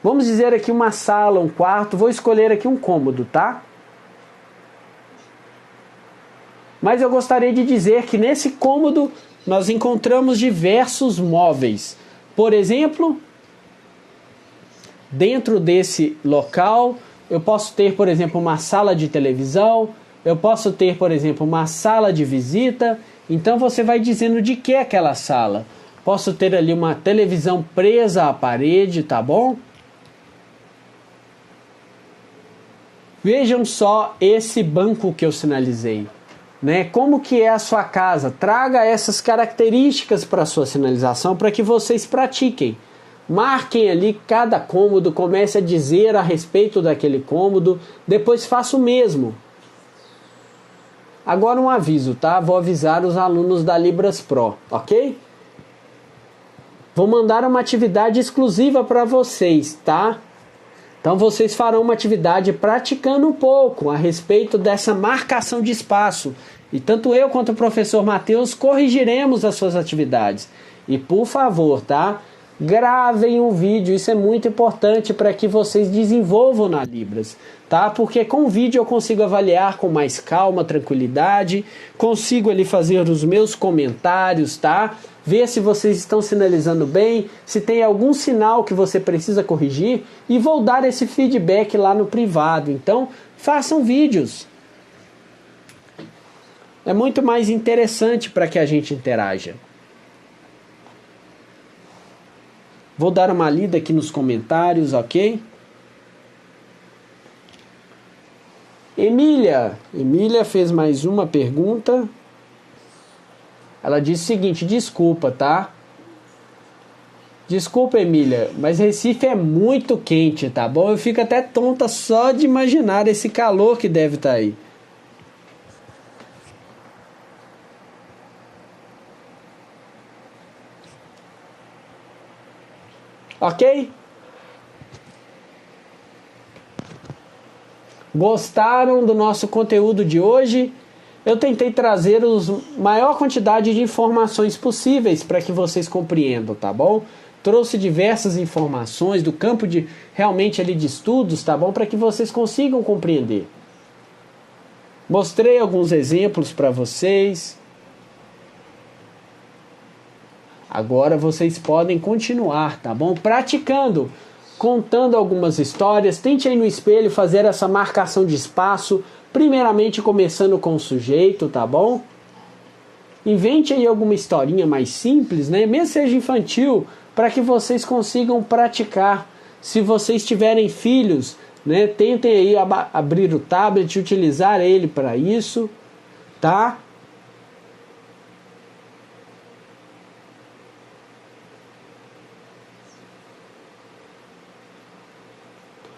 vamos dizer aqui uma sala, um quarto, vou escolher aqui um cômodo, tá? Mas eu gostaria de dizer que nesse cômodo nós encontramos diversos móveis. Por exemplo, dentro desse local, eu posso ter, por exemplo, uma sala de televisão, eu posso ter, por exemplo, uma sala de visita. Então você vai dizendo de que é aquela sala. Posso ter ali uma televisão presa à parede, tá bom? Vejam só esse banco que eu sinalizei. Né? Como que é a sua casa? Traga essas características para a sua sinalização para que vocês pratiquem. Marquem ali cada cômodo, comece a dizer a respeito daquele cômodo, depois faça o mesmo. Agora um aviso, tá? Vou avisar os alunos da Libras Pro, ok? Vou mandar uma atividade exclusiva para vocês, tá? Então vocês farão uma atividade praticando um pouco a respeito dessa marcação de espaço. E tanto eu quanto o professor Matheus corrigiremos as suas atividades. E por favor, tá? Gravem um vídeo, isso é muito importante para que vocês desenvolvam na Libras, tá? Porque com o vídeo eu consigo avaliar com mais calma, tranquilidade, consigo ali fazer os meus comentários, tá? Ver se vocês estão sinalizando bem, se tem algum sinal que você precisa corrigir e vou dar esse feedback lá no privado. Então, façam vídeos. É muito mais interessante para que a gente interaja. Vou dar uma lida aqui nos comentários, ok? Emília fez mais uma pergunta. Ela disse o seguinte: desculpa, tá? Desculpa, Emília, mas Recife é muito quente, tá bom? Eu fico até tonta só de imaginar esse calor que deve estar aí. Ok? Gostaram do nosso conteúdo de hoje? Eu tentei trazer a maior quantidade de informações possíveis para que vocês compreendam, tá bom? Trouxe diversas informações do campo de realmente ali de estudos, tá bom? Para que vocês consigam compreender. Mostrei alguns exemplos para vocês. Agora vocês podem continuar, tá bom? Praticando, contando algumas histórias. Tente aí no espelho fazer essa marcação de espaço, primeiramente começando com o sujeito, tá bom? Invente aí alguma historinha mais simples, né? Mesmo seja infantil, para que vocês consigam praticar. Se vocês tiverem filhos, né? Tentem aí abrir o tablet, utilizar ele para isso, tá?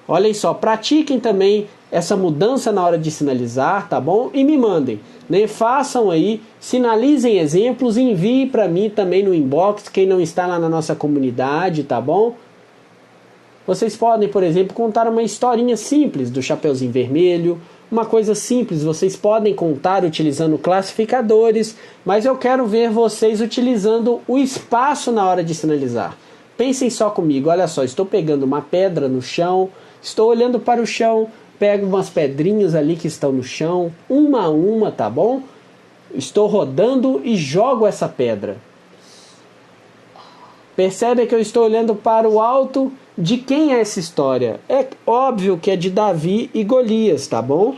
Olhem só, pratiquem também essa mudança na hora de sinalizar, tá bom? E me mandem, né? Façam aí, sinalizem exemplos e enviem para mim também no inbox, quem não está lá na nossa comunidade, tá bom? Vocês podem, por exemplo, contar uma historinha simples do Chapeuzinho Vermelho, uma coisa simples, vocês podem contar utilizando classificadores, mas eu quero ver vocês utilizando o espaço na hora de sinalizar. Pensem só comigo, olha só, estou pegando uma pedra no chão, estou olhando para o chão, pego umas pedrinhas ali que estão no chão, uma a uma, tá bom? Estou rodando e jogo essa pedra. Percebe que eu estou olhando para o alto. De quem é essa história? É óbvio que é de Davi e Golias, tá bom?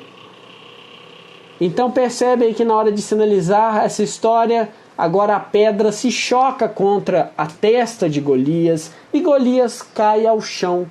Então percebe aí que na hora de sinalizar essa história, agora a pedra se choca contra a testa de Golias e Golias cai ao chão.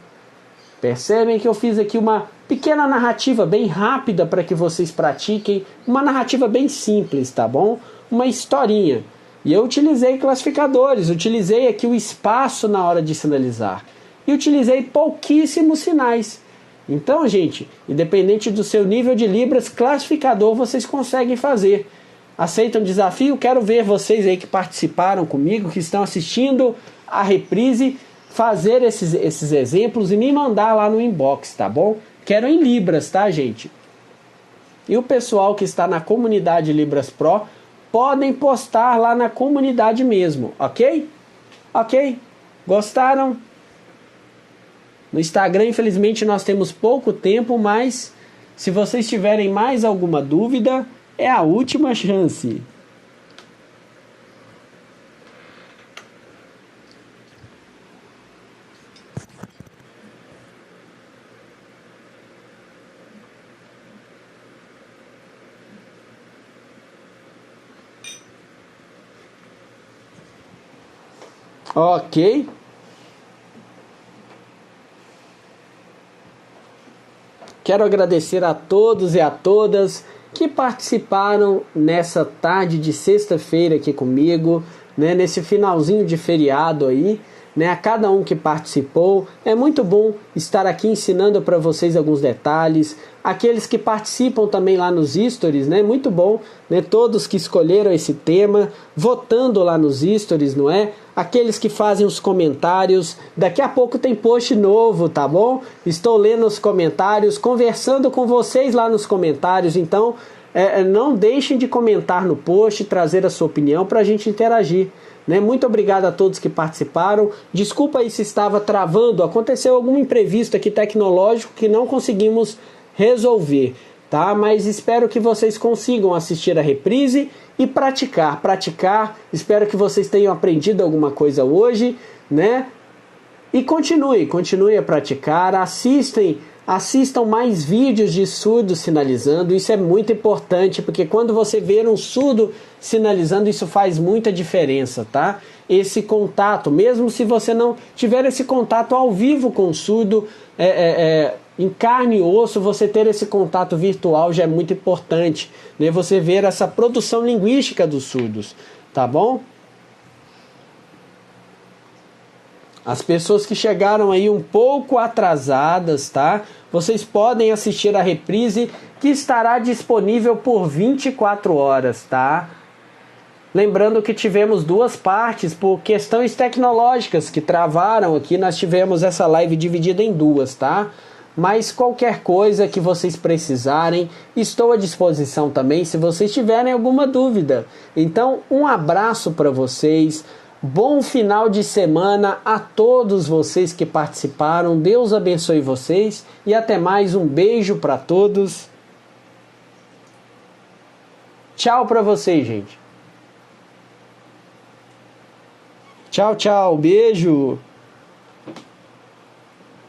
Percebem que eu fiz aqui uma pequena narrativa bem rápida para que vocês pratiquem, uma narrativa bem simples, tá bom? Uma historinha. E eu utilizei classificadores, utilizei aqui o espaço na hora de sinalizar. E utilizei pouquíssimos sinais. Então, gente, independente do seu nível de Libras, classificador vocês conseguem fazer. Aceitam o desafio? Quero ver vocês aí que participaram comigo, que estão assistindo a reprise, fazer esses exemplos e me mandar lá no inbox, tá bom? Quero em Libras, tá, gente? E o pessoal que está na comunidade Libras Pro podem postar lá na comunidade mesmo, ok? Ok? Gostaram? No Instagram, infelizmente, nós temos pouco tempo, mas se vocês tiverem mais alguma dúvida, é a última chance. Ok. Quero agradecer a todos e a todas que participaram nessa tarde de sexta-feira aqui comigo, né, nesse finalzinho de feriado aí, né, a cada um que participou. É muito bom estar aqui ensinando para vocês alguns detalhes. Aqueles que participam também lá nos stories, né, muito bom, né, todos que escolheram esse tema, votando lá nos stories, não é? Aqueles que fazem os comentários, daqui a pouco tem post novo, tá bom? Estou lendo os comentários, conversando com vocês lá nos comentários, então não deixem de comentar no post, trazer a sua opinião para a gente interagir. Né? Muito obrigado a todos que participaram. Desculpa aí se estava travando, aconteceu algum imprevisto aqui tecnológico que não conseguimos resolver, tá? Mas espero que vocês consigam assistir a reprise e praticar. Espero que vocês tenham aprendido alguma coisa hoje, né? E continue a praticar, assistam mais vídeos de surdos sinalizando. Isso é muito importante, porque quando você vê um surdo sinalizando, isso faz muita diferença, tá? Esse contato, mesmo se você não tiver esse contato ao vivo com o surdo, em carne e osso, você ter esse contato virtual já é muito importante, né? Você ver essa produção linguística dos surdos, tá bom? As pessoas que chegaram aí um pouco atrasadas, tá? Vocês podem assistir a reprise, que estará disponível por 24 horas, tá? Lembrando que tivemos duas partes por questões tecnológicas que travaram aqui. Nós tivemos essa live dividida em duas, tá? Mas qualquer coisa que vocês precisarem, estou à disposição também se vocês tiverem alguma dúvida. Então, um abraço para vocês. Bom final de semana a todos vocês que participaram. Deus abençoe vocês e até mais. Um beijo para todos. Tchau para vocês, gente. Tchau, beijo.